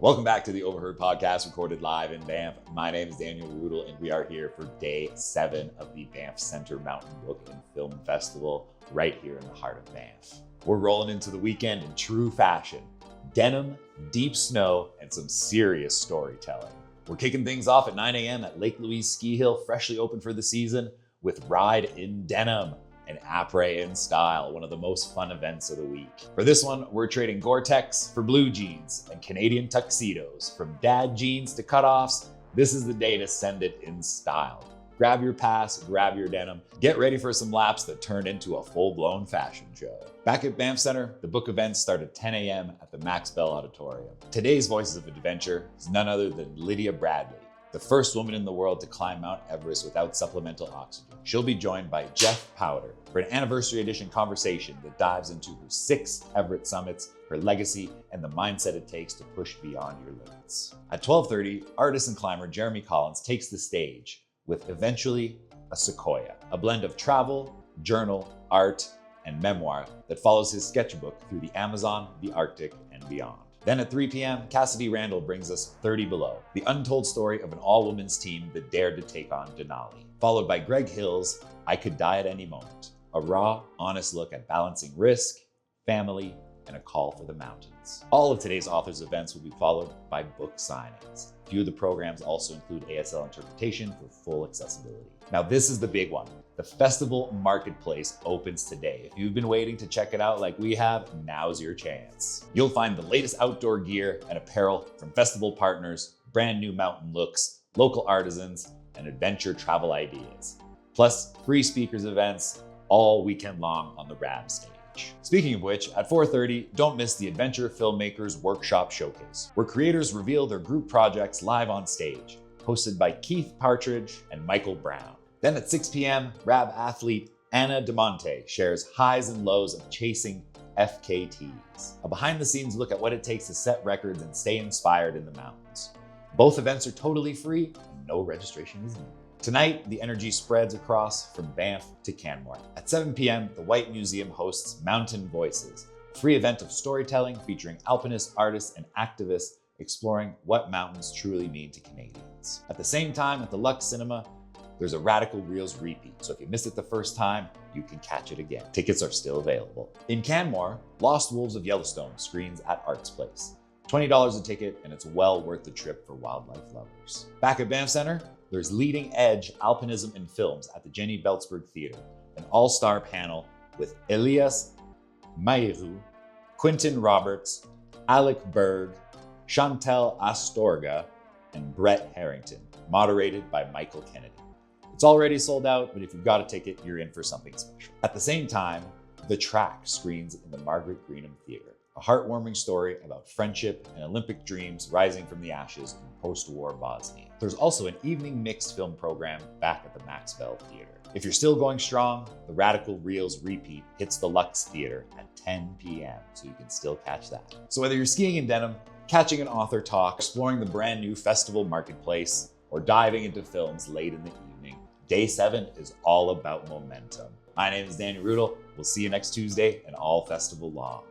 Welcome back to the Overheard Podcast, recorded live in Banff. My name is Daniel Rudel, and we are here for day 7 of the Banff Center Mountain Book and Film Festival, right here in the heart of Banff. We're rolling into the weekend in true fashion: denim, deep snow, and some serious storytelling. We're kicking things off at 9 a.m. at Lake Louise Ski Hill, freshly open for the season, with Ride in Denim and Après in Style, one of the most fun events of the week. For this one, we're trading Gore-Tex for blue jeans and Canadian tuxedos. From dad jeans to cutoffs, this is the day to send it in style. Grab your pass, grab your denim, get ready for some laps that turn into a full-blown fashion show. Back at Banff Center, the book events start at 10 a.m. at the Max Bell Auditorium. Today's Voices of Adventure is none other than Lydia Bradley, the first woman in the world to climb Mount Everest without supplemental oxygen. She'll be joined by Jeff Powder for an anniversary edition conversation that dives into her 6 Everett summits, her legacy, and the mindset it takes to push beyond your limits. At 12:30, artist and climber Jeremy Collins takes the stage with Eventually a Sequoia, a blend of travel, journal, art, and memoir that follows his sketchbook through the Amazon, the Arctic, and beyond. Then at 3 p.m., Cassidy Randall brings us 30 Below, the untold story of an all-women's team that dared to take on Denali, followed by Greg Hill's I Could Die at Any Moment, a raw, honest look at balancing risk, family, and a call for the mountains. All of today's authors' events will be followed by book signings. A few of the programs also include ASL interpretation for full accessibility. Now this is the big one. The festival marketplace opens today. If you've been waiting to check it out like we have, now's your chance. You'll find the latest outdoor gear and apparel from festival partners, brand new mountain looks, local artisans, and adventure travel ideas. Plus free speakers events all weekend long on the RAB stage. Speaking of which, at 4:30, don't miss the Adventure Filmmakers Workshop Showcase, where creators reveal their group projects live on stage, hosted by Keith Partridge and Michael Brown. Then at 6 p.m., RAB athlete Anna DeMonte shares highs and lows of chasing FKTs, a behind-the-scenes look at what it takes to set records and stay inspired in the mountains. Both events are totally free and no registration is needed. Tonight, the energy spreads across from Banff to Canmore. At 7 p.m., the White Museum hosts Mountain Voices, a free event of storytelling featuring alpinists, artists, and activists exploring what mountains truly mean to Canadians. At the same time, at the Lux Cinema, there's a Radical Reels repeat, so if you missed it the first time, you can catch it again. Tickets are still available. In Canmore, Lost Wolves of Yellowstone screens at Arts Place. $20 a ticket, and it's well worth the trip for wildlife lovers. Back at Banff Center, there's Leading Edge Alpinism in Films at the Jenny Belzberg Theater, an all-star panel with Elias Mayrou, Quentin Roberts, Alec Berg, Chantel Astorga, and Brett Harrington, moderated by Michael Kennedy. It's already sold out, but if you've got a ticket, you're in for something special. At the same time, The Track screens in the Margaret Greenham Theater, a heartwarming story about friendship and Olympic dreams rising from the ashes in post-war Bosnia. There's also an evening mixed film program back at the Max Bell Theater. If you're still going strong, the Radical Reels repeat hits the Lux Theater at 10 p.m., so you can still catch that. So whether you're skiing in denim, catching an author talk, exploring the brand new festival marketplace, or diving into films late in the evening, Day 7 is all about momentum. My name is Daniel Rudel. We'll see you next Tuesday and all festival long.